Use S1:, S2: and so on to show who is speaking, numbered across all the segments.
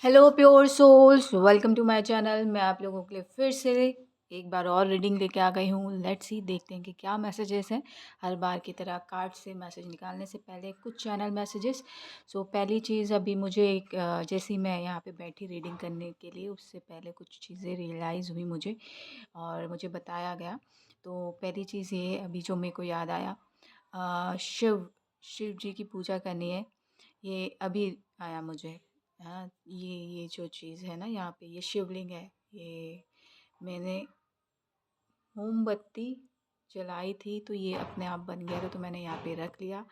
S1: Hello pure souls, welcome to my channel. मैं आप लोगों के लिए फिर से एक बार और रीडिंग लेके आ गई हूँ। लेट्स सी, देखते हैं कि क्या मैसेजेस हैं। हर बार की तरह कार्ड से मैसेज निकालने से पहले कुछ चैनल मैसेजेस। पहली चीज़, अभी मुझे जैसे ही मैं यहाँ पे बैठी रीडिंग करने के लिए, उससे पहले कुछ चीज़ें रियलाइज़ हुई मुझे और मुझे बताया गया। तो पहली चीज़ ये अभी जो मेरे को याद आया, शिव शिव जी की पूजा करनी है। ये अभी आया मुझे। हाँ, ये जो चीज़ है ना, यहाँ पे ये शिवलिंग है। ये मैंने मोमबत्ती जलाई थी तो ये अपने आप बन गया था, तो मैंने यहाँ पे रख लिया।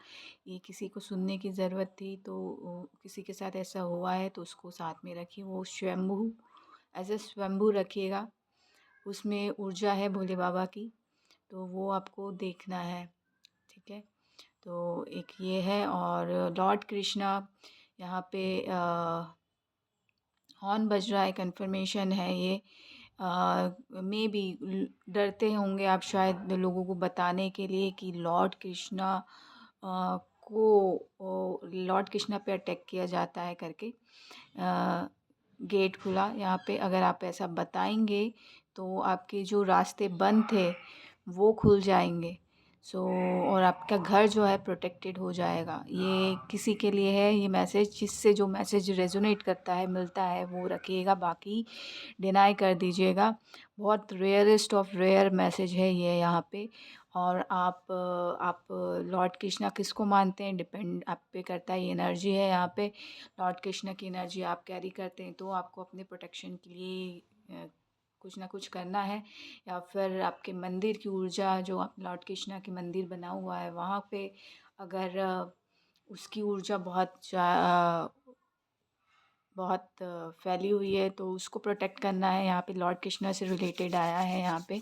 S1: ये किसी को सुनने की ज़रूरत थी तो किसी के साथ ऐसा हुआ है तो उसको साथ में रखिए। वो स्वयंभू, एज ए स्वयंभू रखिएगा। उसमें ऊर्जा है भोले बाबा की, तो वो आपको देखना है। ठीक है, तो एक ये है। और लॉर्ड कृष्णा यहाँ पे हॉर्न बज रहा है, कन्फर्मेशन है ये। मे बी डरते होंगे आप शायद लोगों को बताने के लिए कि लॉर्ड कृष्णा को लॉर्ड कृष्णा पे अटैक किया जाता है करके। गेट खुला यहाँ पे, अगर आप ऐसा बताएंगे तो आपके जो रास्ते बंद थे वो खुल जाएंगे। और आपका घर जो है प्रोटेक्टेड हो जाएगा। ये किसी के लिए है ये मैसेज, जिससे जो मैसेज रेजोनेट करता है, मिलता है, वो रखिएगा, बाकी डिनाई कर दीजिएगा। बहुत रेयरेस्ट ऑफ रेयर मैसेज है ये यहाँ पे। और आप लॉर्ड कृष्णा किसको मानते हैं, डिपेंड आप पे करता है। ये एनर्जी है यहाँ पे, लॉर्ड कृष्णा की एनर्जी आप कैरी करते हैं तो आपको अपने प्रोटेक्शन के लिए कुछ ना कुछ करना है। या फिर आपके मंदिर की ऊर्जा, जो आप लॉर्ड कृष्णा की मंदिर बना हुआ है वहाँ पे, अगर उसकी ऊर्जा बहुत फैली हुई है तो उसको प्रोटेक्ट करना है। यहाँ पे लॉर्ड कृष्णा से रिलेटेड आया है यहाँ पे।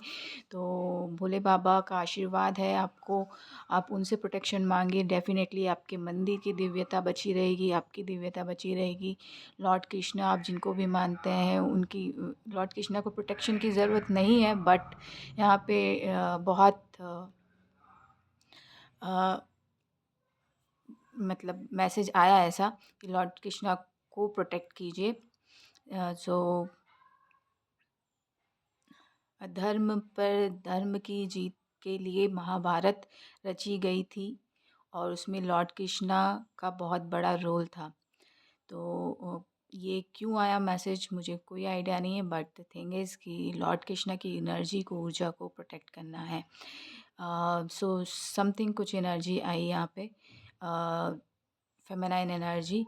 S1: तो भोले बाबा का आशीर्वाद है आपको, आप उनसे प्रोटेक्शन मांगिए। डेफिनेटली आपके मंदिर की दिव्यता बची रहेगी, आपकी दिव्यता बची रहेगी। लॉर्ड कृष्णा आप जिनको भी मानते हैं उनकी, लॉर्ड कृष्णा को प्रोटेक्शन की ज़रूरत नहीं है, बट यहाँ पे बहुत अ, मतलब मैसेज आया ऐसा कि लॉर्ड कृष्णा को प्रोटेक्ट कीजिए। सो अधर्म पर धर्म की जीत के लिए महाभारत रची गई थी और उसमें लॉर्ड कृष्णा का बहुत बड़ा रोल था। तो ये क्यों आया मैसेज मुझे कोई आइडिया नहीं है, बट द थिंग इज़ कि लॉर्ड कृष्णा की एनर्जी को, ऊर्जा को प्रोटेक्ट करना है। समथिंग कुछ एनर्जी आई यहाँ पे, फेमिनाइन एनर्जी।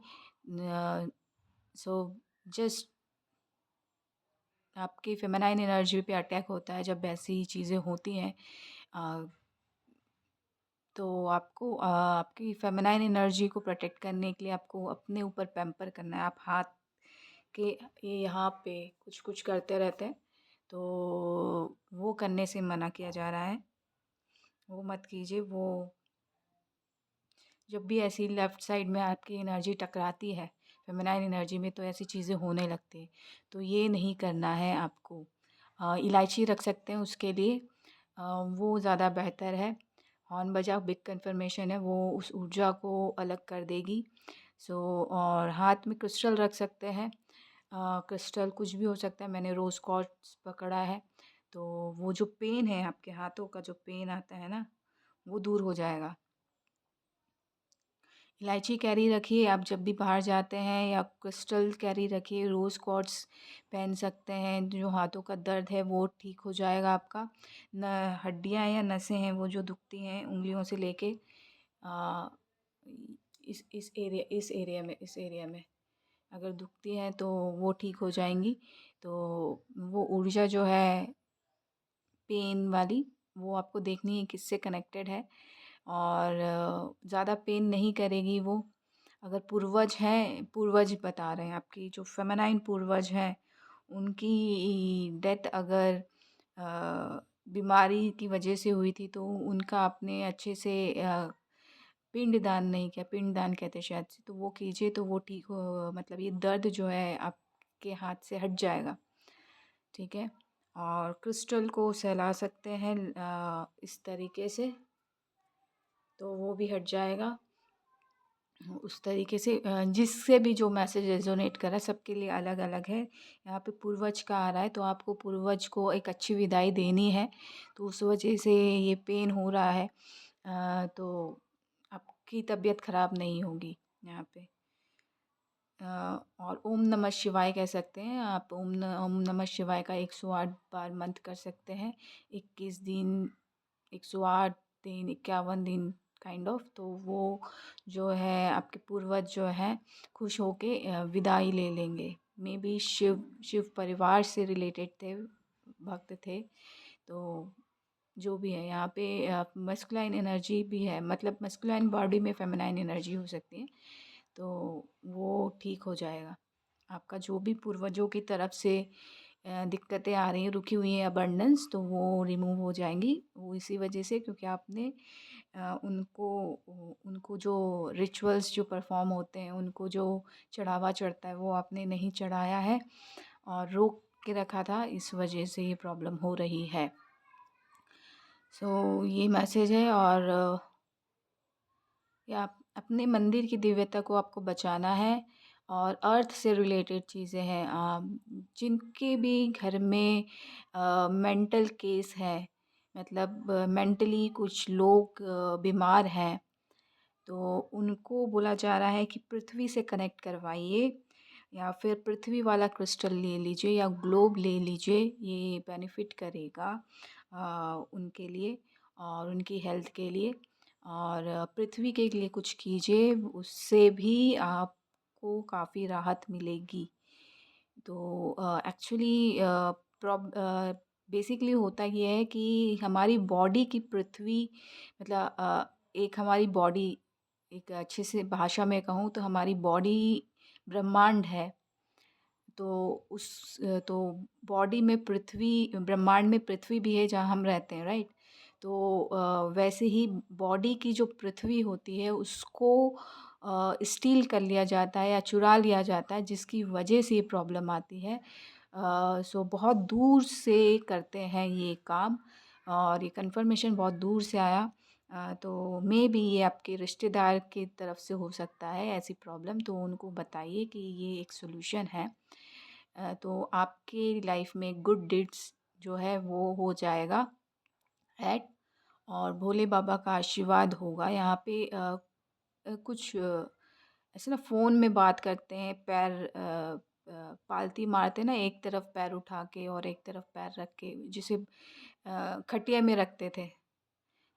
S1: सो जस्ट आपकी फेमिनाइन एनर्जी पे अटैक होता है जब ऐसी चीज़ें होती हैं। अ, तो आपको आपकी फेमिनाइन एनर्जी को प्रोटेक्ट करने के लिए आपको अपने ऊपर पैम्पर करना है। आप हाथ के ये यहाँ पे कुछ कुछ करते रहते हैं, तो वो करने से मना किया जा रहा है। वो मत कीजिए। वो जब भी ऐसी लेफ़्ट साइड में आपकी एनर्जी टकराती है फेमिनाइन एनर्जी में, तो ऐसी चीज़ें होने लगती हैं। तो ये नहीं करना है आपको। इलायची रख सकते हैं उसके लिए, वो ज़्यादा बेहतर है। हॉर्न बजा, बिग कन्फर्मेशन है, वो उस ऊर्जा को अलग कर देगी। और हाथ में क्रिस्टल रख सकते हैं। क्रिस्टल कुछ भी हो सकता है, मैंने रोज़ क्वार्ट्ज पकड़ा है। तो वो जो पेन है, आपके हाथों का जो पेन आता है ना, वो दूर हो जाएगा। इलायची कैरी रखिए आप जब भी बाहर जाते हैं, या क्रिस्टल कैरी रखिए। रोज़ क्वार्ट्स पहन सकते हैं, जो हाथों का दर्द है वो ठीक हो जाएगा आपका। न हड्डियाँ या नसें हैं वो जो दुखती हैं उंगलियों से लेके, आ, इस एरिया में अगर दुखती हैं तो वो ठीक हो जाएंगी। तो वो ऊर्जा जो है पेन वाली, वो आपको देखनी है किससे कनेक्टेड है। और ज़्यादा पेन नहीं करेगी वो। अगर पूर्वज हैं, पूर्वज बता रहे हैं आपकी जो फेमिनाइन पूर्वज हैं, उनकी डेथ अगर बीमारी की वजह से हुई थी तो उनका आपने अच्छे से पिंड दान नहीं किया, पिंड दान कहते हैं शायद से, तो वो कीजिए तो वो ठीक हो, मतलब ये दर्द जो है आपके हाथ से हट जाएगा। ठीक है, और क्रिस्टल को सहला सकते हैं इस तरीके से, तो वो भी हट जाएगा। उस तरीके से जिससे भी जो मैसेज रेज़ोनेट कर रहा है सबके लिए अलग-अलग है। यहाँ पे पूर्वज का आ रहा है तो आपको पूर्वज को एक अच्छी विदाई देनी है, तो उस वजह से ये पेन हो रहा है। तो आपकी तबीयत ख़राब नहीं होगी यहाँ पे। और ओम नमः शिवाय कह सकते हैं आप। ओम नमः शिवाय का 108 बार मंत्र कर सकते हैं। 21 दिन, 108 दिन, 51 दिन काइंड ऑफ। तो वो जो है आपके पूर्वज जो हैं खुश होके विदाई ले लेंगे। मे बी शिव परिवार से रिलेटेड थे, भक्त थे। तो जो भी है यहाँ पे मस्कुलाइन एनर्जी भी है, मतलब मस्कुलाइन बॉडी में फेमिनाइन एनर्जी हो सकती है, तो वो ठीक हो जाएगा। आपका जो भी पूर्वजों की तरफ से दिक्कतें आ रही हैं, रुकी हुई हैं अबंडेंस, तो वो रिमूव हो जाएंगी। वो इसी वजह से क्योंकि आपने उनको उनको जो रिचुअल्स जो परफॉर्म होते हैं, उनको जो चढ़ावा चढ़ता है वो आपने नहीं चढ़ाया है और रोक के रखा था, इस वजह से ये प्रॉब्लम हो रही है। सो ये मैसेज है। और या अपने मंदिर की दिव्यता को आपको बचाना है। और अर्थ से रिलेटेड चीज़ें हैं, जिनके भी घर में मेंटल केस है, मतलब मेंटली कुछ लोग बीमार हैं, तो उनको बोला जा रहा है कि पृथ्वी से कनेक्ट करवाइए, या फिर पृथ्वी वाला क्रिस्टल ले लीजिए या ग्लोब ले लीजिए। ये बेनिफिट करेगा उनके लिए और उनकी हेल्थ के लिए। और पृथ्वी के लिए कुछ कीजिए, उससे भी आपको काफ़ी राहत मिलेगी। तो एक्चुअली बेसिकली होता ये है कि हमारी बॉडी की पृथ्वी, मतलब एक हमारी बॉडी, एक अच्छे से भाषा में कहूँ तो हमारी बॉडी ब्रह्मांड है। तो तो बॉडी में पृथ्वी, ब्रह्मांड में पृथ्वी भी है जहाँ हम रहते हैं, राइट। तो वैसे ही बॉडी की जो पृथ्वी होती है उसको स्टील कर लिया जाता है या चुरा लिया जाता है, जिसकी वजह से ये प्रॉब्लम आती है। सो बहुत दूर से करते हैं ये काम, और ये कंफर्मेशन बहुत दूर से आया। तो मे बी ये आपके रिश्तेदार की तरफ से हो सकता है ऐसी प्रॉब्लम, तो उनको बताइए कि ये एक सॉल्यूशन है। तो आपके लाइफ में गुड डीड्स जो है वो हो जाएगा ऐड। और भोले बाबा का आशीर्वाद होगा यहाँ पे। कुछ ऐसे ना फ़ोन में बात करते हैं, पैर पालती मारते ना, एक तरफ पैर उठा के और एक तरफ पैर रख के, जिसे खटिया में रखते थे,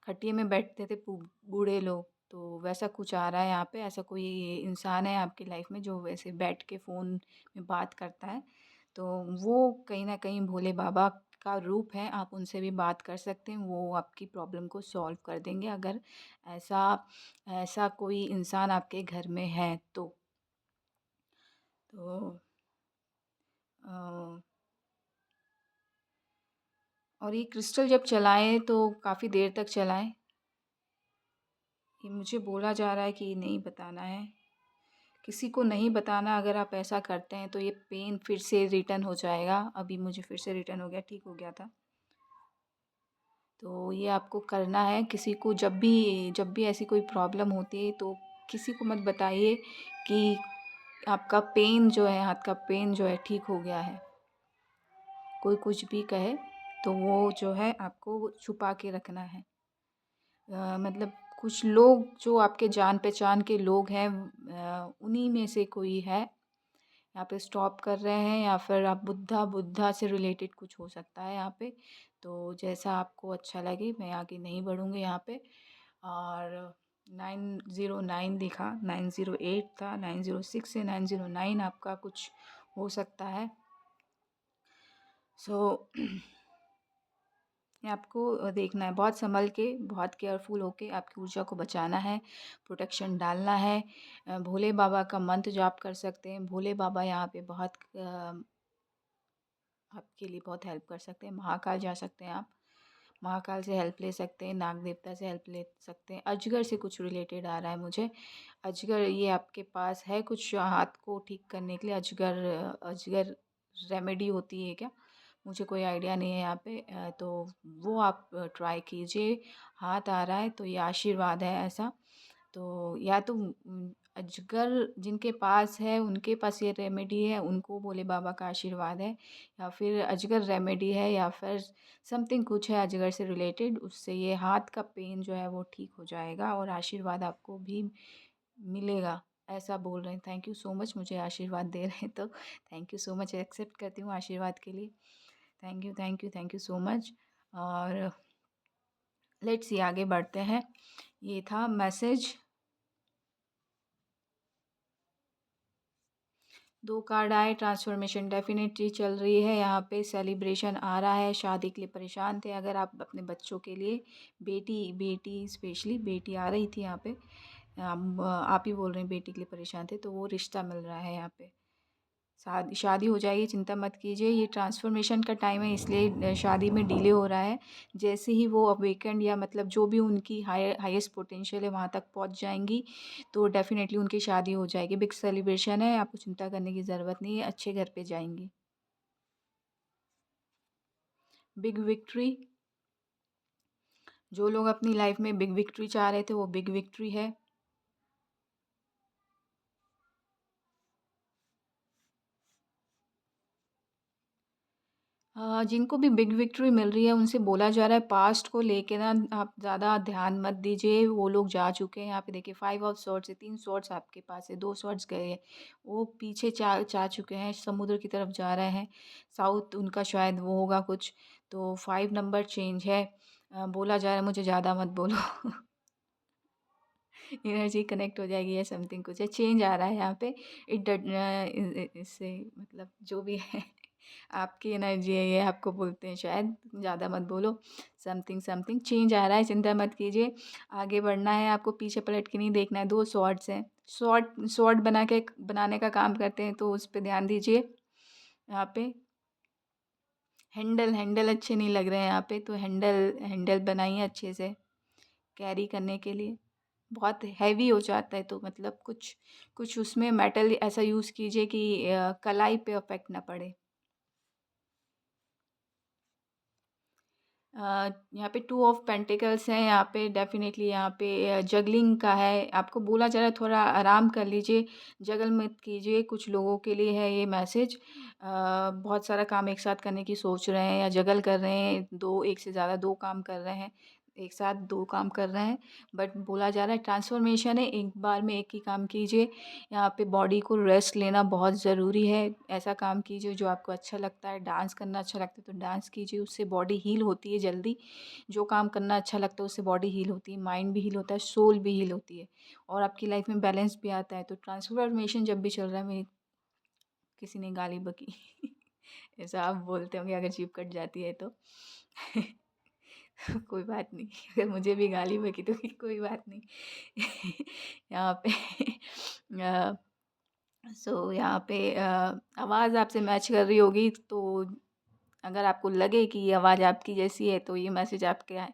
S1: खटिया में बैठते थे बूढ़े लोग। तो वैसा कुछ आ रहा है यहाँ पे, ऐसा कोई इंसान है आपकी लाइफ में जो वैसे बैठ के फ़ोन में बात करता है, तो वो कहीं ना कहीं भोले बाबा का रूप है। आप उनसे भी बात कर सकते हैं, वो आपकी प्रॉब्लम को सॉल्व कर देंगे, अगर ऐसा ऐसा कोई इंसान आपके घर में है तो। तो अ, और ये क्रिस्टल जब चलाएं तो काफ़ी देर तक चलाएं। ये मुझे बोला जा रहा है कि नहीं बताना है, किसी को नहीं बताना। अगर आप ऐसा करते हैं तो ये पेन फिर से रिटर्न हो जाएगा। अभी मुझे फिर से रिटर्न हो गया, ठीक हो गया था। तो ये आपको करना है। किसी को जब भी ऐसी कोई प्रॉब्लम होती है तो किसी को मत बताइए कि आपका पेन जो है, हाथ का पेन जो है ठीक हो गया है। कोई कुछ भी कहे तो वो जो है आपको छुपा के रखना है। मतलब कुछ लोग जो आपके जान पहचान के लोग हैं, उन्हीं में से कोई है यहाँ पे स्टॉप कर रहे हैं, या फिर आप बुद्धा बुद्धा से रिलेटेड कुछ हो सकता है यहाँ पे। तो जैसा आपको अच्छा लगे, मैं आगे नहीं बढ़ूँगी यहाँ पे। और 909 दिखा, 908 था, 906 से 909 आपका कुछ हो सकता है। सो ये आपको देखना है, बहुत संभल के, बहुत केयरफुल होके आपकी ऊर्जा को बचाना है, प्रोटेक्शन डालना है। भोले बाबा का मंत्र जाप कर सकते हैं। भोले बाबा यहाँ पे बहुत आपके लिए बहुत हेल्प कर सकते हैं। महाकाल जा सकते हैं आप, महाकाल से हेल्प ले सकते हैं, नाग देवता से हेल्प ले सकते हैं। अजगर से कुछ रिलेटेड आ रहा है मुझे, अजगर ये आपके पास है कुछ हाथ को ठीक करने के लिए। अजगर अजगर रेमेडी होती है क्या, मुझे कोई आइडिया नहीं है यहाँ पे। तो वो आप ट्राई कीजिए। हाथ आ रहा है तो ये आशीर्वाद है ऐसा। तो या तो अजगर जिनके पास है उनके पास ये रेमेडी है, उनको भोले बाबा का आशीर्वाद है, या फिर अजगर रेमेडी है, या फिर समथिंग कुछ है अजगर से रिलेटेड, उससे ये हाथ का पेन जो है वो ठीक हो जाएगा और आशीर्वाद आपको भी मिलेगा, ऐसा बोल रहे हैं। थैंक यू सो मच, मुझे आशीर्वाद दे रहे हैं तो thank you so much, accept करती हूँ आशीर्वाद के लिए। Thank you, thank you, thank you so much. और लेट्स सी आगे बढ़ते हैं। ये था मैसेज। 2 कार्ड आए, ट्रांसफ़ॉर्मेशन डेफ़िनेटली चल रही है, यहाँ पे सेलिब्रेशन आ रहा है, शादी के लिए परेशान थे अगर आप अपने बच्चों के लिए, बेटी बेटी स्पेशली बेटी आ रही थी यहाँ पे, आप ही बोल रहे हैं बेटी के लिए परेशान थे, तो वो रिश्ता मिल रहा है यहाँ पे। शादी शादी हो जाएगी, चिंता मत कीजिए, ये ट्रांसफ़ॉर्मेशन का टाइम है इसलिए शादी में डिले हो रहा है। जैसे ही वो अवेकेंड या मतलब जो भी उनकी हाईएस्ट पोटेंशियल है वहाँ तक पहुँच जाएँगी, तो डेफ़िनेटली उनकी शादी हो जाएगी। बिग सेलिब्रेशन है, आपको चिंता करने की ज़रूरत नहीं है, अच्छे घर पे जाएँगी। बिग विक्ट्री, जो लोग अपनी लाइफ़ में बिग विक्ट्री चाह रहे थे वो बिग विक्ट्री है। जिनको भी बिग विक्ट्री मिल रही है उनसे बोला जा रहा है पास्ट को लेके ना आप ज़्यादा ध्यान मत दीजिए, वो लोग जा चुके हैं। यहाँ पे देखिए 5 ऑफ सॉर्ड्स है, 3 सॉर्ड्स आपके पास है, 2 सॉर्ड्स गए हैं। वो पीछे जा चुके हैं, समुद्र की तरफ जा रहे हैं। साउथ उनका शायद वो होगा कुछ, तो 5 नंबर चेंज है। बोला जा रहा है मुझे ज़्यादा मत बोलो। एनर्जी कनेक्ट हो जाएगी या समथिंग कुछ है, चेंज आ रहा है यहाँ पे। इससे मतलब जो भी है आपकी एनर्जी है ये, आपको बोलते हैं शायद ज़्यादा मत बोलो, समथिंग समथिंग चेंज आ रहा है, चिंता मत कीजिए। आगे बढ़ना है आपको, पीछे पलट के नहीं देखना है। 2 शॉर्ट्स हैं, शॉर्ट बनाने का काम करते हैं, तो उस पे ध्यान दीजिए। यहाँ पे हैंडल हैंडल अच्छे नहीं लग रहे हैं यहाँ पे, तो हैंडल हैंडल बनाइए अच्छे से कैरी करने के लिए। बहुत हैवी हो जाता है, तो मतलब कुछ कुछ उसमें मेटल ऐसा यूज़ कीजिए कि कलाई पे इफ़ेक्ट ना पड़े। यहाँ पे 2 ऑफ पेंटिकल्स हैं, यहाँ पे डेफ़िनेटली यहाँ पे जगलिंग का है। आपको बोला जा रहा है थोड़ा आराम कर लीजिए, जगल मत कीजिए। कुछ लोगों के लिए है ये मैसेज। बहुत सारा काम एक साथ करने की सोच रहे हैं या जगल कर रहे हैं, 2 एक से ज़्यादा 2 काम कर रहे हैं, एक साथ 2 काम कर रहे हैं। बट बोला जा रहा है ट्रांसफ़ॉर्मेशन है, एक बार में एक ही काम कीजिए। यहाँ पे बॉडी को रेस्ट लेना बहुत ज़रूरी है। ऐसा काम कीजिए जो आपको अच्छा लगता है, डांस करना अच्छा लगता है तो डांस कीजिए, उससे बॉडी हील होती है जल्दी। जो काम करना अच्छा लगता है उससे बॉडी हील होती है, माइंड भी हील होता है, सोल भी हील होती है, और आपकी लाइफ में बैलेंस भी आता है। तो ट्रांसफॉर्मेशन जब भी चल रहा है, मेरी किसी ने गाली बकी ऐसा आप बोलते होंगे अगर जीभ कट जाती है तो कोई बात नहीं, अगर मुझे भी गाली बकी तो कोई बात नहीं। यहाँ पे यहाँ पे आवाज़ आपसे मैच कर रही होगी, तो अगर आपको लगे कि ये आवाज़ आपकी जैसी है तो ये मैसेज आपके है।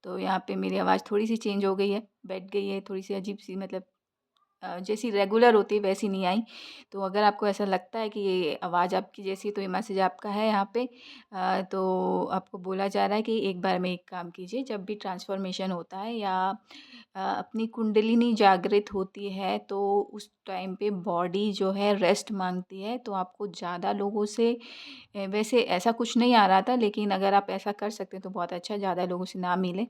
S1: तो यहाँ पे मेरी आवाज़ थोड़ी-सी चेंज हो गई है, बैठ गई है, थोड़ी-सी अजीब-सी, मतलब जैसी रेगुलर होती है वैसी नहीं आई। तो अगर आपको ऐसा लगता है कि ये आवाज़ आपकी जैसी है तो ये मैसेज आपका है यहाँ पे। तो आपको बोला जा रहा है कि एक बार में एक काम कीजिए, जब भी ट्रांसफ़ॉर्मेशन होता है या अपनी कुंडलिनी जागृत होती है तो उस टाइम पे बॉडी जो है रेस्ट माँगती है। तो आपको ज़्यादा लोगों से वैसे ऐसा कुछ नहीं आ रहा था, लेकिन अगर आप ऐसा कर सकते हैं तो बहुत अच्छा, ज़्यादा लोगों से ना मिलें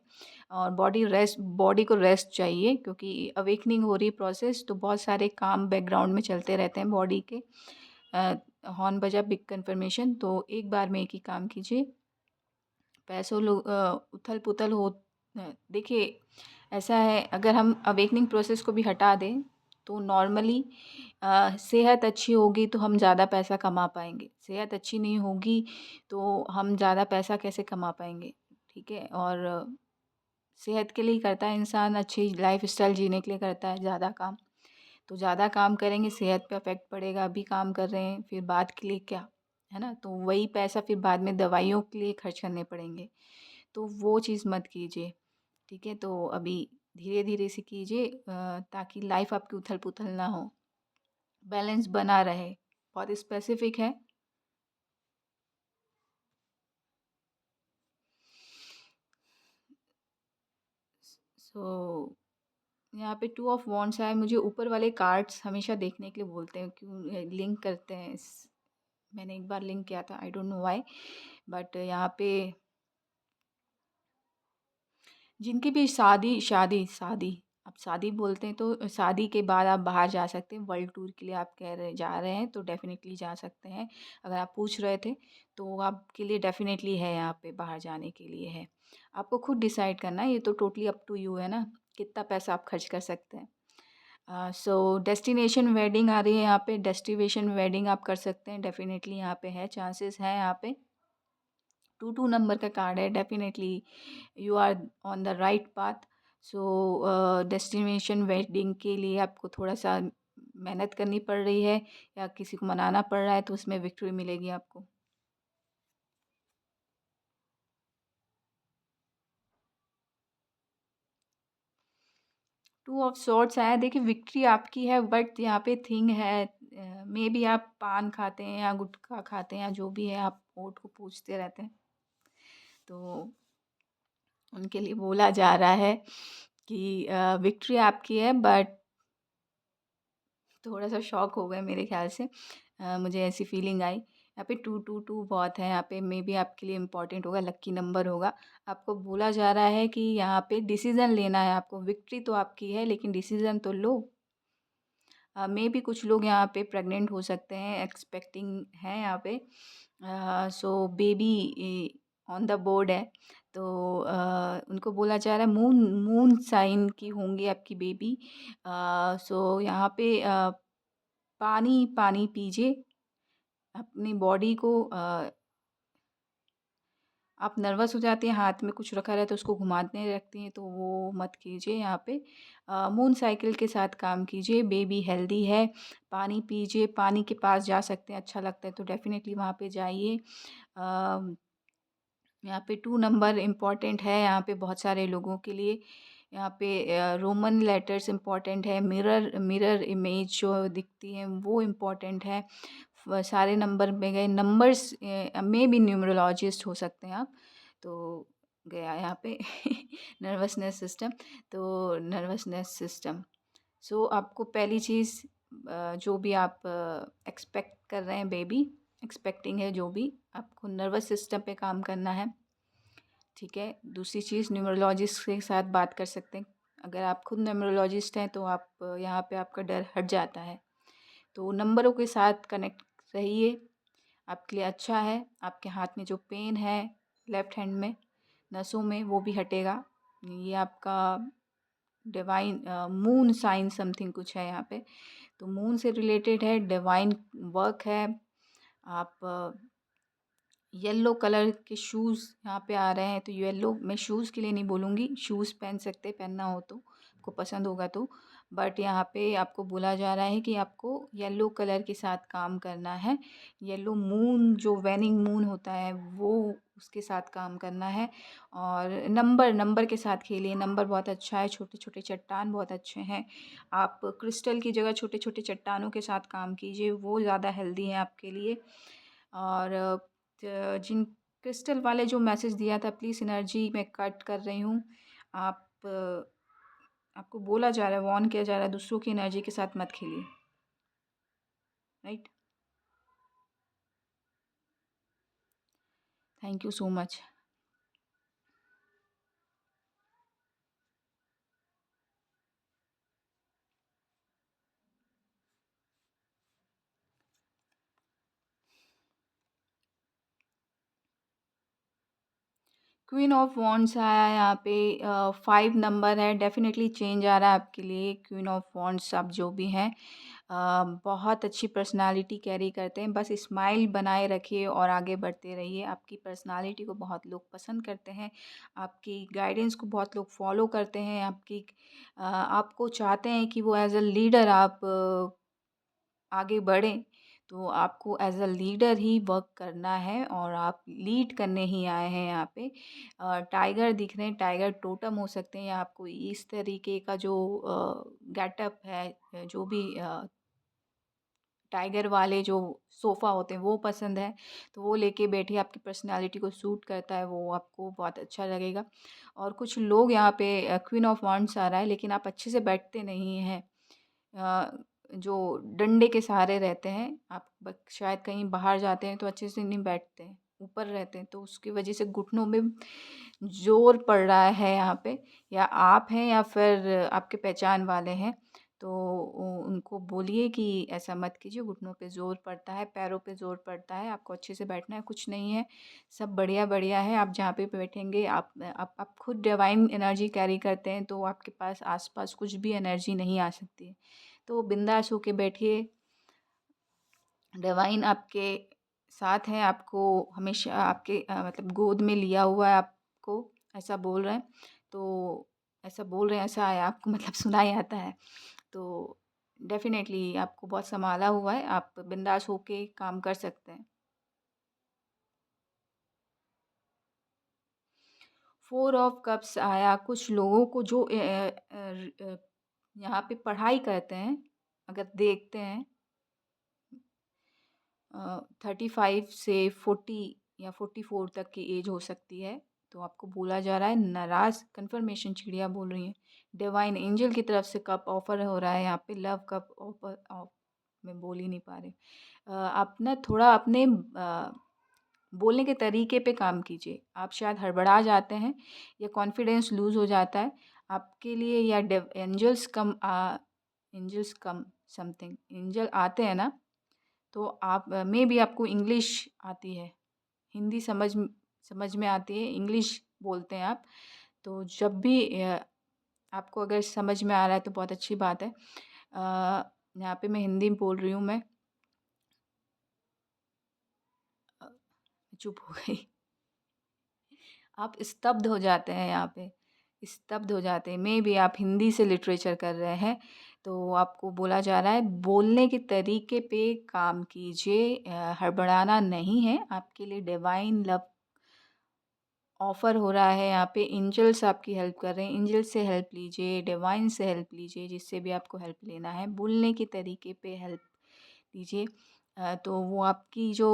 S1: और बॉडी को रेस्ट चाहिए, क्योंकि अवेकनिंग हो रही प्रोसेस, तो बहुत सारे काम बैकग्राउंड में चलते रहते हैं बॉडी के। हॉर्न बजा, बिग कन्फर्मेशन, तो एक बार में एक ही काम कीजिए। पैसों उथल-पुथल हो, देखिए ऐसा है, अगर हम अवेकनिंग प्रोसेस को भी हटा दें तो नॉर्मली सेहत अच्छी होगी तो हम ज़्यादा पैसा कमा पाएँगे। सेहत अच्छी नहीं होगी तो हम ज़्यादा पैसा कैसे कमा पाएँगे, ठीक है? और सेहत के लिए ही करता है इंसान, अच्छी लाइफ़स्टाइल जीने के लिए करता है ज़्यादा काम। तो ज़्यादा काम करेंगे, सेहत पे इफ़ेक्ट पड़ेगा, अभी काम कर रहे हैं फिर बाद के लिए क्या, है ना? तो वही पैसा फिर बाद में दवाइयों के लिए खर्च करने पड़ेंगे, तो वो चीज़ मत कीजिए, ठीक है? तो अभी धीरे-धीरे से कीजिए, ताकि लाइफ़ आपकी उथल-पुथल ना हो, बैलेंस बना रहे। बहुत स्पेसिफ़िक है। सो यहाँ पे टू ऑफ वॉन्ड्स है। मुझे ऊपर वाले कार्ड्स हमेशा देखने के लिए बोलते हैं, क्यों लिंक करते हैं इस। मैंने एक बार लिंक किया था, I don't know why, but यहाँ पे जिनकी भी शादी शादी शादी आप शादी बोलते हैं, तो शादी के बाद आप बाहर जा सकते हैं। वर्ल्ड टूर के लिए आप कह रहे जा रहे हैं तो डेफ़िनेटली जा सकते हैं। अगर आप पूछ रहे थे तो आपके लिए डेफ़िनेटली है, यहाँ पे बाहर जाने के लिए है। आपको खुद डिसाइड करना है, ये तो टोटली अप टू यू है ना, कितना पैसा आप खर्च कर सकते हैं। सो डेस्टिनेशन वेडिंग आ रही है यहाँ पे, डेस्टिनेशन वेडिंग आप कर सकते हैं, डेफ़िनेटली यहाँ पे है, चांसेस हैं यहाँ पे। 2 नंबर का कार्ड है, definitely you are on the right path. So destination wedding के लिए आपको थोड़ा-सा मेहनत करनी पड़ रही है या किसी को मनाना पड़ रहा है, तो उसमें विक्ट्री मिलेगी आपको। 2 ऑफ सॉर्ड्स आया है। देखिए विक्ट्री आपकी है, बट यहाँ पे थिंग है, मेबी आप पान खाते हैं या गुटखा खाते हैं या जो भी है, आप ओट को पूजते रहते हैं। तो उनके लिए बोला जा रहा है कि विक्ट्री आपकी है, बट थोड़ा-सा शॉक हो गए मेरे ख़्याल से। मुझे ऐसी फ़ीलिंग आई। यहाँ पे 222 बहुत है, यहाँ पे मेबी आपके लिए इम्पोर्टेंट होगा, लकी नंबर होगा। आपको बोला जा रहा है कि यहाँ पे डिसीज़न लेना है आपको। विक्ट्री तो आपकी है, लेकिन डिसीज़न तो लो। मेबी कुछ लोग यहाँ पे प्रेग्नेंट हो सकते हैं, एक्सपेक्टिंग हैं यहाँ पे। So baby on the board है। तो उनको बोला जा रहा है मून मून साइन की होंगी आपकी बेबी। सो यहाँ पे पानी पानी पीजिए, अपनी बॉडी को आप नर्वस हो जाती हैं, हाथ में कुछ रखा रहता है तो उसको घुमाते रखती हैं, तो वो मत कीजिए यहाँ पे। मून साइकिल के साथ काम कीजिए, बेबी हेल्दी है। पानी पीजिए, पानी के पास जा सकते हैं, अच्छा लगता है तो डेफ़िनेटली वहाँ पे जाइए। अ, यहाँ पे 2 नंबर इम्पॉर्टेंट है, यहाँ पे बहुत सारे लोगों के लिए। यहाँ पे रोमन लेटर्स इम्पॉर्टेंट है, मिरर मिरर इमेज जो दिखती है वो इम्पॉर्टेंट है। सारे नंबर में गए, नंबर्स में भी न्यूमरोलॉजिस्ट हो सकते हैं आप। तो गया यहाँ पे नर्वसनेस सिस्टम। तो नर्वसनेस सिस्टम, सो आपको पहली चीज़, जो भी आप एक्सपेक्ट कर रहे हैं, बेबी एक्सपेक्टिंग है, जो भी आपको नर्वस सिस्टम पे काम करना है, ठीक है। दूसरी चीज़, न्यूमरोलॉजिस्ट के साथ बात कर सकते हैं। अगर आप खुद न्यूमरोलॉजिस्ट हैं तो आप यहाँ पे आपका डर हट जाता है। तो नंबरों के साथ कनेक्ट रहिए, आपके लिए अच्छा है। आपके हाथ में जो पेन है लेफ़्ट हैंड में, नसों में, वो भी हटेगा। ये आपका डिवाइन मून साइन समथिंग कुछ है यहाँ पे, तो मून से रिलेटेड है, डिवाइन वर्क है। आप येलो कलर के शूज़ यहाँ पे आ रहे हैं, तो येलो मैं शूज़ के लिए नहीं बोलूँगी, शूज़ पहन सकते, पहनना हो तो, आपको पसंद होगा तो। बट यहाँ पे आपको बोला जा रहा है कि आपको येलो कलर के साथ काम करना है। येलो मून जो वेनिंग मून होता है वो, उसके साथ काम करना है। और नंबर नंबर के साथ खेलिए, नंबर बहुत अच्छा है। छोटे छोटे चट्टान बहुत अच्छे हैं। आप क्रिस्टल की जगह छोटे छोटे चट्टानों के साथ काम कीजिए, वो ज़्यादा हेल्दी है आपके लिए। और जिन क्रिस्टल वाले जो मैसेज दिया था, प्लीज़ एनर्जी मैं कट कर रही हूँ। आप आपको बोला जा रहा है, वार्न किया जा रहा है, दूसरों की एनर्जी के साथ मत खेलिए, right. Thank you so much. Queen of wands आया है यहाँ पे। 5 नंबर है, डेफिनेटली चेंज आ रहा है आपके लिए। क्वीन ऑफ वॉन्ड्स आप जो भी हैं, बहुत अच्छी पर्सनालिटी कैरी करते हैं। बस स्माइल बनाए रखिए और आगे बढ़ते रहिए। आपकी पर्सनालिटी को बहुत लोग पसंद करते हैं, आपकी गाइडेंस को बहुत लोग फॉलो करते हैं, आपको चाहते हैं कि वो एज अ लीडर आप आगे बढ़ें। तो आपको as a leader he work करना है और आप लीड करने ही आए हैं यहाँ पे। टाइगर दिख रहे हैं, टाइगर टोटम हो सकते हैं या आपको इस तरीके का जो गेटअप है, जो भी टाइगर वाले जो सोफ़ा होते हैं वो पसंद है, तो वो लेके बैठिए, आपकी पर्सनैलिटी को सूट करता है वो, आपको बहुत अच्छा लगेगा। और कुछ लोग यहाँ पे क्वीन ऑफ वांड्स आ रहा है, लेकिन आप अच्छे से बैठते नहीं हैं। अ, जो डंडे के सहारे रहते हैं, आप शायद कहीं बाहर जाते हैं तो अच्छे से नहीं बैठते हैं, ऊपर रहते हैं, तो उसकी वजह से घुटनों में ज़ोर पड़ रहा है यहाँ पे। या आप हैं या फिर आपके पहचान वाले हैं, तो उनको बोलिए कि ऐसा मत कीजिए, घुटनों पे ज़ोर पड़ता है, पैरों पे ज़ोर पड़ता है, आपको अच्छे से बैठना है, कुछ नहीं है, सब बढ़िया-बढ़िया है। आप जहाँ पे बैठेंगे, आप खुद डिवाइन एनर्जी कैरी करते हैं, तो आपके पास आस-पास कुछ भी एनर्जी नहीं आ सकती है। तो बिंदास होके बैठिए, डिवाइन आपके साथ है, आपको हमेशा आपके मतलब गोद में लिया हुआ है आपको, ऐसा बोल रहे हैं। तो ऐसा बोल रहे हैं, ऐसा है आपको मतलब सुनाई आता है। तो डेफ़िनेटली आपको बहुत सँभाला हुआ है, आप बिंदास होके काम कर सकते हैं। 4 ऑफ कप्स आया, कुछ लोगों को जो यहाँ पे पढ़ाई करते हैं, अगर देखते हैं 35 से 40 या 44 तक की एज हो सकती है। तो आपको बोला जा रहा है नाराज़, कन्फर्मेशन चिड़िया बोल रही हैं। डिवाइन एंजल की तरफ से कप ऑफ़र हो रहा है यहाँ पे, लव कप ऑफ़र मैं बोल ही नहीं पा रही। आप ना थोड़ा अपने बोलने के तरीके पे काम कीजिए। आप शायद हड़बड़ा जाते हैं या कॉन्फिडेंस लूज़ हो जाता है। आपके लिए या एंजल्स कम समथिंग एंजल आते हैं ना, तो आप मेबी आपको इंग्लिश आती है, हिंदी समझ में आती है, इंग्लिश बोलते हैं आप। तो जब भी आपको अगर समझ में आ रहा है तो बहुत अच्छी बात है। यहाँ पे मैं हिंदी में बोल रही हूँ मैं। अ, चुप हो गई। आप स्तब्ध हो जाते हैं यहाँ पे, स्तब्ध हो जाते हैं। मेबी आप हिंदी से लिटरेचर कर रहे हैं, तो आपको बोला जा रहा है बोलने के तरीके पे काम कीजिए, हड़बड़ाना नहीं है। आपके लिए डिवाइन लव ऑफ़र हो रहा है यहाँ पे, एंजल्स आपकी हेल्प कर रहे हैं, एंजल से हेल्प लीजिए, डिवाइन से हेल्प लीजिए, जिससे भी आपको हेल्प लेना है। बोलने के तरीके पे हेल्प लीजिए। तो वो आपकी जो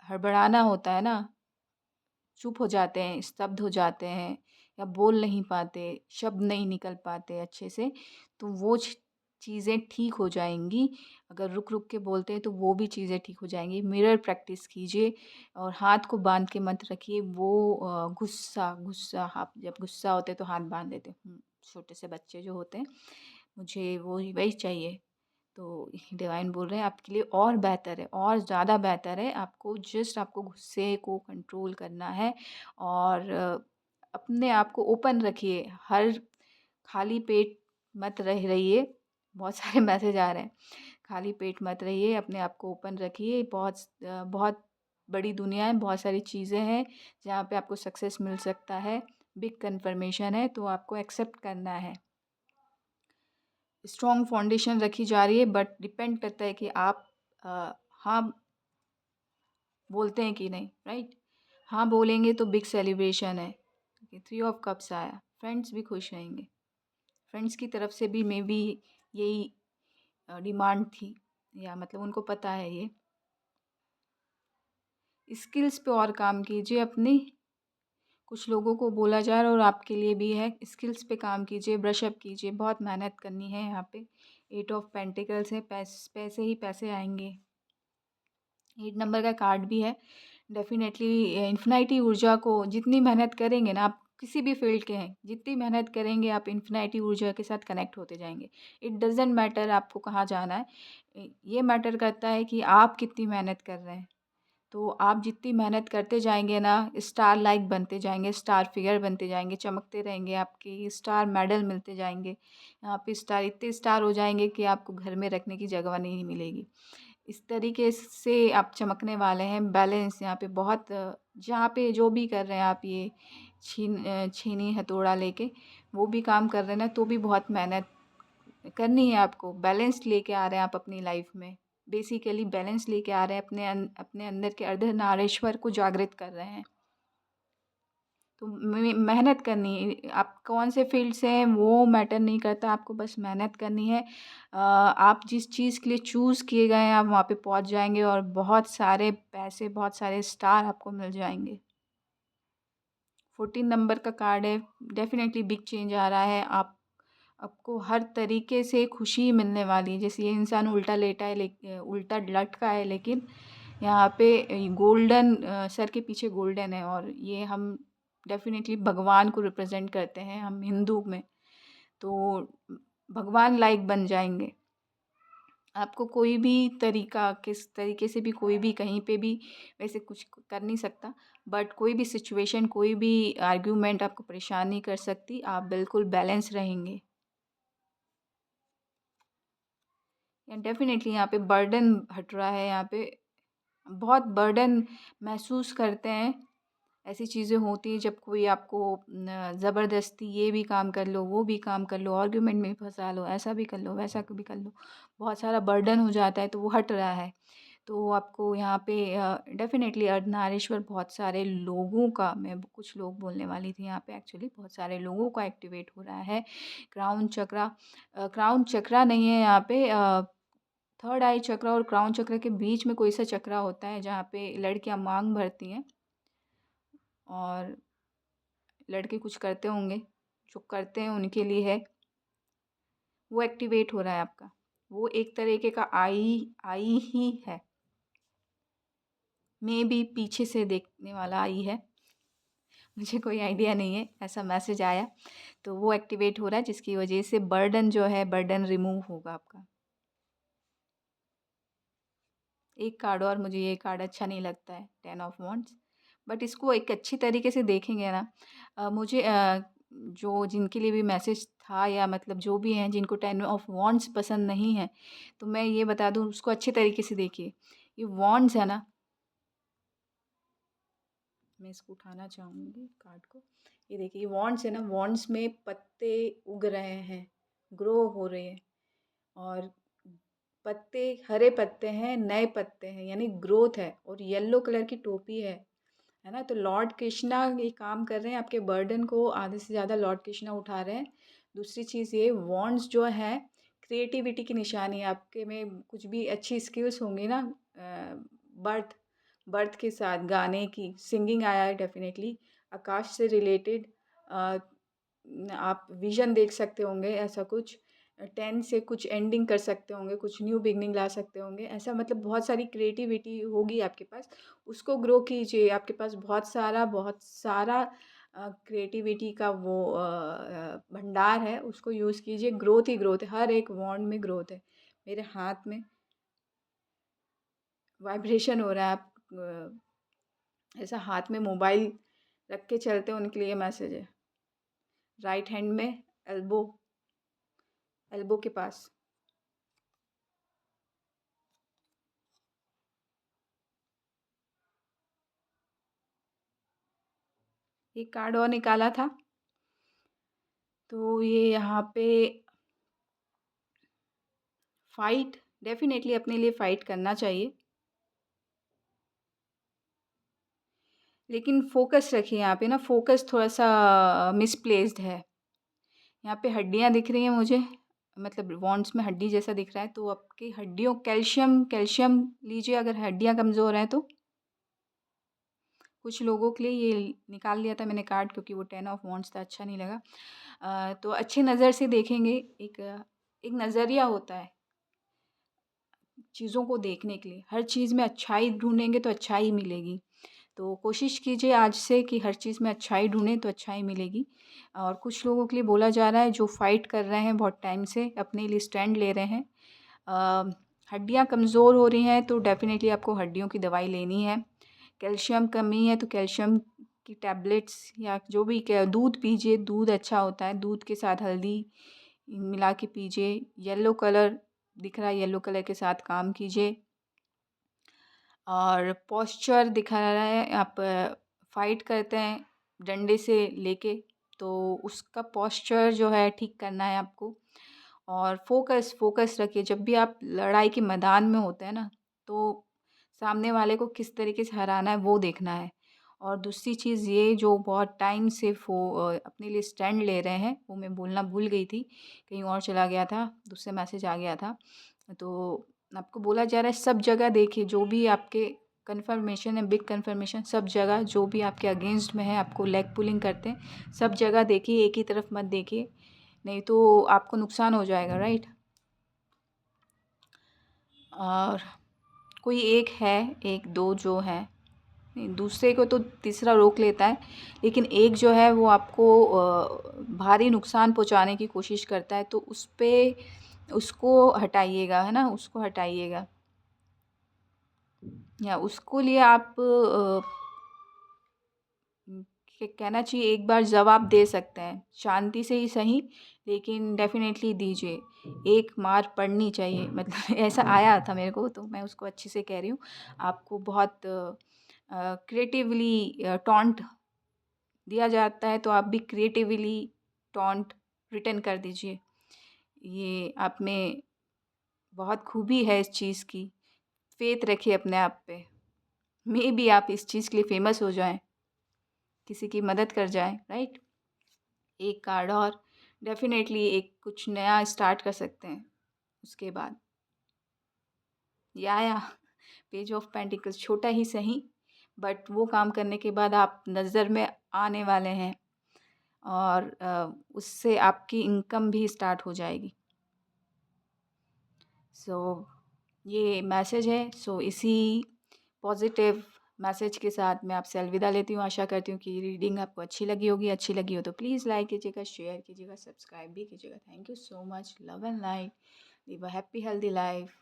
S1: हड़बड़ाना होता है ना, चुप हो जाते हैं, स्तब्ध हो जाते हैं या बोल नहीं पाते, शब्द नहीं निकल पाते अच्छे से, तो वो चीज़ें ठीक हो जाएँगी। अगर रुक-रुक के बोलते हैं तो वो भी चीज़ें ठीक हो जाएँगी। मिरर प्रैक्टिस कीजिए और हाथ को बाँध के मत रखिए। वो गुस्सा गुस्सा आप जब गुस्सा होते हैं तो हाथ बाँध लेते हैं। छोटे से बच्चे जो होते हैं, मुझे वो वही चाहिए। तो डिवाइन बोल रहे हैं आपके लिए और बेहतर है, और ज़्यादा बेहतर है। आपको गुस्से को कंट्रोल करना है और अपने आप को ओपन रखिए। हर खाली पेट मत रहिए। बहुत सारे मैसेज आ रहे हैं। खाली पेट मत रहिए, अपने आप को ओपन रखिए। बहुत बड़ी दुनिया है, बहुत सारी चीज़ें हैं जहाँ पे आपको सक्सेस मिल सकता है। बिग कन्फर्मेशन है, तो आपको एक्सेप्ट करना है। स्ट्रॉन्ग फाउंडेशन रखी जा रही है, बट डिपेंड करता है कि आप हाँ बोलते हैं कि नहीं, राइट? हाँ बोलेंगे तो बिग सेलिब्रेशन है। 3 ऑफ कप्स आया, फ्रेंड्स भी खुश रहेंगे। फ्रेंड्स की तरफ से भी मे बी यही डिमांड थी, या मतलब उनको पता है ये। स्किल्स पे और काम कीजिए अपनी। कुछ लोगों को बोला जा रहा है और आपके लिए भी है, स्किल्स पे काम कीजिए, ब्रश अप कीजिए, बहुत मेहनत करनी है यहाँ पे। 8 ऑफ पेंटिकल्स है, पैसे ही पैसे आएंगे। 8 नंबर का कार्ड भी है। डेफ़िनेटली इन्फिनिटी ऊर्जा को जितनी मेहनत करेंगे ना, आप किसी भी फ़ील्ड के हैं, जितनी मेहनत करेंगे आप इन्फिनिटी ऊर्जा के साथ कनेक्ट होते जाएँगे। इट डज़न्ट मैटर आपको कहाँ जाना है। ये मैटर करता है कि आप कितनी मेहनत कर रहे हैं। तो आप जितनी मेहनत करते जाएँगे ना, स्टार लाइक बनते जाएँगे, स्टार फिगर बनते जाएँगे, चमकते रहेंगे, आपके स्टार मेडल मिलते जाएँगे। यहाँ पे स्टार इतने स्टार हो जाएँगे कि आपको घर में रखने की जगह नहीं मिलेगी। इस तरीके से आप चमकने वाले हैं। बैलेंस यहाँ पे बहुत जहाँ पे जो भी कर रहे हैं आप, ये छीनी हथौड़ा लेके वो भी काम कर रहे हैं ना, तो भी बहुत मेहनत करनी है आपको। बैलेंस लेके आ रहे हैं आप अपनी लाइफ में। बेसिकली बैलेंस लेके आ रहे हैं, अपने अंदर के अर्धनारीश्वर को जागृत कर रहे हैं। तो मेहनत करनी है। आप कौन से फ़ील्ड से हैं वो मैटर नहीं करता, आपको बस मेहनत करनी है। आप जिस चीज़ के लिए चूज़ किए गए हैं आप वहाँ पे पहुँच जाएँगे और बहुत सारे पैसे, बहुत सारे स्टार आपको मिल जाएँगे। 14 नंबर का कार्ड है, डेफ़िनेटली बिग चेंज आ रहा है। आपको हर तरीके से खुशी मिलने वाली है। जैसे ये इंसान उल्टा लेटा है, उल्टा लटका है, लेकिन यहाँ पे गोल्डन सर के पीछे गोल्डन है, और ये हम डेफ़िनेटली भगवान को रिप्रेज़ेंट करते हैं हम हिंदू में। तो भगवान लाइक बन जाएँगे। आपको कोई भी तरीका, किस तरीके से भी, कोई भी कहीं पे भी वैसे कुछ कर नहीं सकता, बट कोई भी सिचुएशन, कोई भी आर्ग्यूमेंट आपको परेशान नहीं कर सकती। आप बिल्कुल बैलेंस रहेंगे। या डेफ़िनेटली यहाँ पे बर्डन हट रहा है। यहाँ पे बहुत बर्डन महसूस करते हैं। ऐसी चीज़ें होती हैं जब कोई आपको ज़बरदस्ती ये भी काम कर लो, वो भी काम कर लो, आर्ग्यूमेंट में फंसा लो, ऐसा भी कर लो, वैसा भी कर लो, बहुत सारा बर्डन हो जाता है, तो वो हट रहा है। तो आपको यहाँ पे डेफ़िनेटली अर्धनारीश्वर बहुत सारे लोगों का, मैं कुछ लोग बोलने वाली थी यहाँ पे, एक्चुअली बहुत सारे लोगों का एक्टिवेट हो रहा है। क्राउन चक्रा नहीं है यहाँ पे, थर्ड आई चक्र और क्राउन चक्र के बीच में कोई सा चक्र होता है जहाँ पे लड़कियां मांग भरती हैं और लड़के कुछ करते होंगे, जो करते हैं उनके लिए है, वो एक्टिवेट हो रहा है आपका। वो एक तरीके का आई आई ही है, मे बी पीछे से देखने वाला आई है, मुझे कोई आइडिया नहीं है, ऐसा मैसेज आया। तो वो एक्टिवेट हो रहा है जिसकी वजह से बर्डन जो है, बर्डन रिमूव होगा आपका। एक कार्ड और, मुझे ये कार्ड अच्छा नहीं लगता है, 10 ऑफ वॉन्ड्स, बट इसको एक अच्छी तरीके से देखेंगे ना। मुझे जो जिनके लिए भी मैसेज था, या मतलब जो भी हैं जिनको 10 ऑफ वॉन्ड्स पसंद नहीं है, तो मैं ये बता दूँ उसको अच्छे तरीके से देखिए। ये वॉन्ड्स है ना, मैं इसको उठाना चाहूँगी कार्ड को। ये देखिए, ये वॉन्ड्स है ना, वॉन्ड्स में पत्ते उग रहे हैं, ग्रो हो रहे हैं, और पत्ते हरे पत्ते हैं, नए पत्ते हैं, यानी ग्रोथ है, और येलो कलर की टोपी है ना। तो लॉर्ड कृष्णा ये काम कर रहे हैं, आपके बर्डन को आधे से ज़्यादा लॉर्ड कृष्णा उठा रहे हैं। दूसरी चीज़ ये वॉन्ड्स जो है क्रिएटिविटी की निशानी है। आपके में कुछ भी अच्छी स्किल्स होंगी ना, बर्थ बर्थ के साथ गाने की, सिंगिंग आया है डेफिनेटली, आकाश से रिलेटेड। आप विजन देख सकते होंगे, ऐसा कुछ 10 से कुछ एंडिंग कर सकते होंगे, कुछ न्यू बिगनिंग ला सकते होंगे, ऐसा मतलब बहुत सारी क्रिएटिविटी होगी आपके पास। उसको ग्रो कीजिए, आपके पास बहुत सारा क्रिएटिविटी का वो भंडार है, उसको यूज़ कीजिए। ग्रोथ ही ग्रोथ है, हर एक वॉन्ड में ग्रोथ है। मेरे हाथ में वाइब्रेशन हो रहा है, आप ऐसा हाथ में मोबाइल रख के चलते हो, उनके लिए मैसेज है। राइट हैंड में एल्बो, एल्बो के पास। एक कार्ड और निकाला था, तो ये यहाँ पे फाइट, डेफिनेटली अपने लिए फ़ाइट करना चाहिए, लेकिन फ़ोकस रखिए। यहाँ पे ना फ़ोकस थोड़ा-सा मिसप्लेस्ड है। यहाँ पे हड्डियाँ दिख रही हैं मुझे, मतलब वॉन्ड्स में हड्डी जैसा दिख रहा है, तो आपकी हड्डियों, कैल्शियम कैल्शियम लीजिए अगर हड्डियाँ कमज़ोर हैं तो। कुछ लोगों के लिए ये निकाल लिया था मैंने कार्ड, क्योंकि वो 10 ऑफ वॉन्ड्स था, अच्छा नहीं लगा। तो अच्छी नज़र से देखेंगे, एक नज़रिया होता है चीज़ों को देखने के लिए। हर चीज़ में अच्छाई ढूँढेंगे तो अच्छाई मिलेगी। तो कोशिश कीजिए आज से कि हर चीज़ में अच्छाई ढूँढें तो अच्छाई मिलेगी। और कुछ लोगों के लिए बोला जा रहा है जो फ़ाइट कर रहे हैं बहुत टाइम से, अपने लिए स्टैंड ले रहे हैं। हड्डियाँ कमज़ोर हो रही हैं तो डेफ़िनेटली आपको हड्डियों की दवाई लेनी है। कैल्शियम कमी है तो कैल्शियम की टैबलेट्स, या जो भी दूध पीजिए, दूध अच्छा होता है, दूध के साथ हल्दी मिला के पीजिए। येलो कलर दिख रहा है, येलो कलर के साथ काम कीजिए। और पोस्चर दिखा रहा है, आप फाइट करते हैं डंडे से लेके, तो उसका पोस्चर जो है ठीक करना है आपको। और फोकस रखिए, जब भी आप लड़ाई के मैदान में होते हैं ना, तो सामने वाले को किस तरीके से हराना है वो देखना है। और दूसरी चीज़ ये जो बहुत टाइम से अपने लिए स्टैंड ले रहे हैं, वो मैं बोलना भूल गई थी, कहीं और चला गया था, दूसरा मैसेज आ गया था। तो आपको बोला जा रहा है सब जगह देखिए, जो भी आपके कन्फर्मेशन है, बिग कन्फर्मेशन सब जगह, जो भी आपके अगेंस्ट में है, आपको लेग पुलिंग करते हैं, सब जगह देखिए, एक ही तरफ मत देखिए, नहीं तो आपको नुकसान हो जाएगा, राइट। और कोई एक है, एक दो जो है, नहीं दूसरे को तो तीसरा रोक लेता है, लेकिन एक जो है वो आपको भारी नुकसान पहुंचाने की कोशिश करता है, तो उसको हटाइएगा, है ना, उसको हटाइएगा, या उसको लिए आप कहना चाहिए एक बार जवाब दे सकते हैं, शांति से ही सही, लेकिन डेफिनेटली दीजिए, एक मार पड़नी चाहिए, मतलब ऐसा आया था मेरे को, तो मैं उसको अच्छे से कह रही हूँ। आपको बहुत क्रिएटिवली टॉन्ट दिया जाता है, तो आप भी क्रिएटिवली टॉन्ट रिटर्न कर दीजिए। ये आप में बहुत खूबी है इस चीज़ की, फेथ रखिए अपने आप पे, मे बी आप इस चीज़ के लिए फेमस हो जाएं, किसी की मदद कर जाएं, राइट। एक कार्ड और, डेफिनेटली एक कुछ नया स्टार्ट कर सकते हैं उसके बाद। या पेज ऑफ पेंटिकल्स छोटा ही सही, बट वो काम करने के बाद आप नज़र में आने वाले हैं, और उससे आपकी इनकम भी स्टार्ट हो जाएगी। सो ये मैसेज है। सो इसी पॉजिटिव मैसेज के साथ मैं आपसे अलविदा लेती हूँ। आशा करती हूँ कि रीडिंग आपको अच्छी लगी होगी। अच्छी लगी हो तो प्लीज़ लाइक कीजिएगा, शेयर कीजिएगा, सब्सक्राइब भी कीजिएगा। Thank you so much. Love and light. Live a happy healthy life.